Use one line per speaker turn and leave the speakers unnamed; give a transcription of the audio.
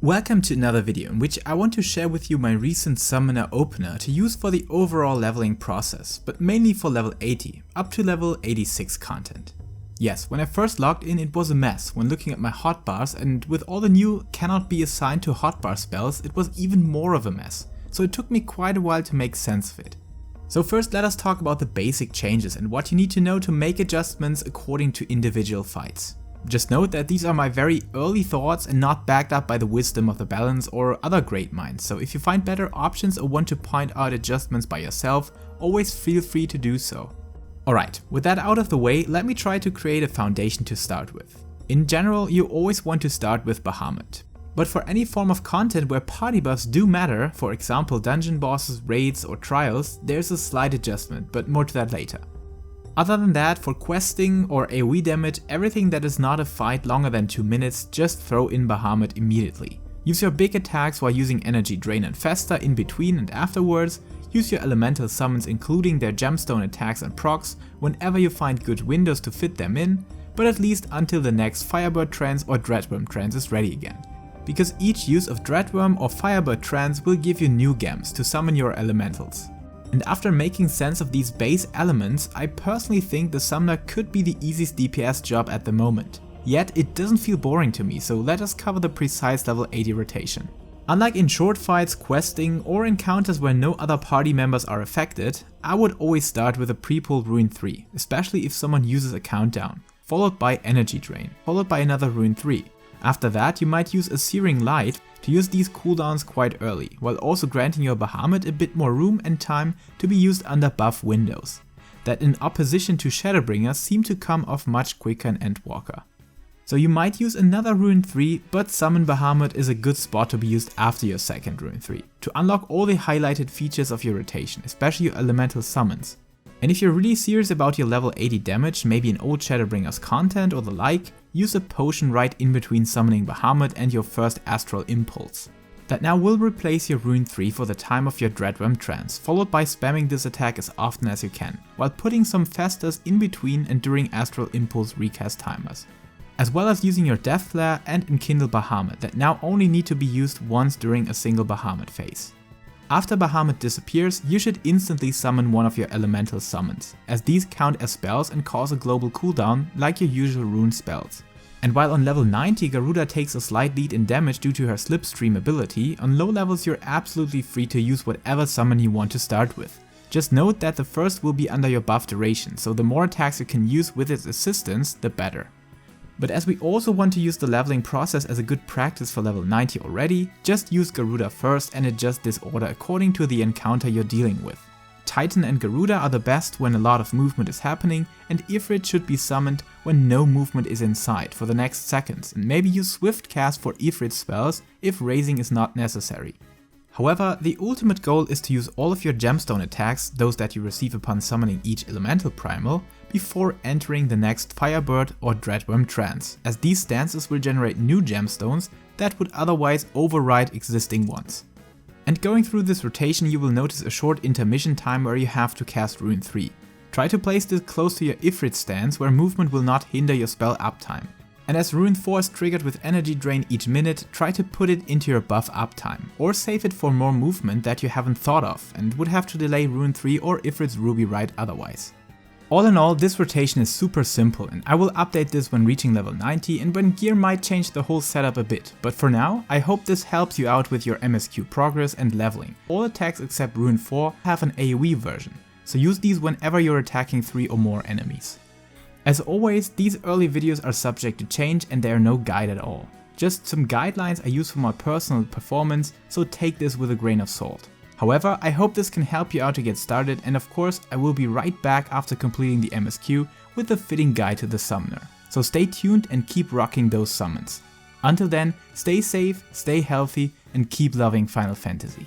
Welcome to another video in which I want to share with you my recent summoner opener to use for the overall leveling process, but mainly for level 80 up to level 86 content. Yes, when I first logged in it was a mess when looking at my hotbars, and with all the new cannot be assigned to hotbar spells it was even more of a mess, so it took me quite a while to make sense of it. So first let us talk about the basic changes and what you need to know to make adjustments according to individual fights. Just note that these are my very early thoughts and not backed up by the wisdom of the balance or other great minds, so if you find better options or want to point out adjustments by yourself, always feel free to do so. Alright, with that out of the way, let me try to create a foundation to start with. In general, you always want to start with Bahamut. But for any form of content where party buffs do matter, for example dungeon bosses, raids or trials, there's a slight adjustment, but more to that later. Other than that, for questing or AoE damage, everything that is not a fight longer than 2 minutes, just throw in Bahamut immediately. Use your big attacks while using Energy Drain and Festa in between, and afterwards, use your elemental summons including their gemstone attacks and procs whenever you find good windows to fit them in, but at least until the next Firebird trance or Dreadworm trance is ready again. Because each use of Dreadworm or Firebird trance will give you new gems to summon your elementals. And after making sense of these base elements, I personally think the summoner could be the easiest DPS job at the moment. Yet it doesn't feel boring to me, so let us cover the precise level 80 rotation. Unlike in short fights, questing or encounters where no other party members are affected, I would always start with a pre-pull Rune 3, especially if someone uses a countdown, followed by Energy Drain, followed by another Rune 3. After that you might use a Searing Light to use these cooldowns quite early, while also granting your Bahamut a bit more room and time to be used under buff windows, that in opposition to Shadowbringers seem to come off much quicker in Endwalker. So you might use another Rune 3, but Summon Bahamut is a good spot to be used after your second Rune 3, to unlock all the highlighted features of your rotation, especially your elemental summons. And if you're really serious about your level 80 damage, maybe in old Shadowbringers content or the like, use a potion right in between summoning Bahamut and your first Astral Impulse. That now will replace your Rune 3 for the time of your Dreadworm trance, followed by spamming this attack as often as you can, while putting some Festas in between and during Astral Impulse recast timers. As well as using your Death Flare and Enkindle Bahamut that now only need to be used once during a single Bahamut phase. After Bahamut disappears, you should instantly summon one of your elemental summons, as these count as spells and cause a global cooldown like your usual rune spells. And while on level 90 Garuda takes a slight lead in damage due to her Slipstream ability, on low levels you're absolutely free to use whatever summon you want to start with. Just note that the first will be under your buff duration, so the more attacks you can use with its assistance, the better. But as we also want to use the leveling process as a good practice for level 90 already, just use Garuda first and adjust this order according to the encounter you're dealing with. Titan and Garuda are the best when a lot of movement is happening, and Ifrit should be summoned when no movement is in sight for the next seconds, and maybe use Swift Cast for Ifrit spells if raising is not necessary. However, the ultimate goal is to use all of your gemstone attacks, those that you receive upon summoning each elemental primal, before entering the next Firebird or Dreadworm trance, as these stances will generate new gemstones that would otherwise override existing ones. And going through this rotation you will notice a short intermission time where you have to cast Rune 3. Try to place this close to your Ifrit stance where movement will not hinder your spell uptime. And as Rune 4 is triggered with Energy Drain each minute, try to put it into your buff uptime, or save it for more movement that you haven't thought of and would have to delay Rune 3 or Ifrit's Ruby Rite otherwise. All in all, this rotation is super simple, and I will update this when reaching level 90 and when gear might change the whole setup a bit, but for now, I hope this helps you out with your MSQ progress and leveling. All attacks except Rune 4 have an AoE version, so use these whenever you're attacking 3 or more enemies. As always, these early videos are subject to change and they are no guide at all. Just some guidelines I use for my personal performance, so take this with a grain of salt. However, I hope this can help you out to get started, and of course I will be right back after completing the MSQ with a fitting guide to the summoner. So stay tuned and keep rocking those summons. Until then, stay safe, stay healthy and keep loving Final Fantasy.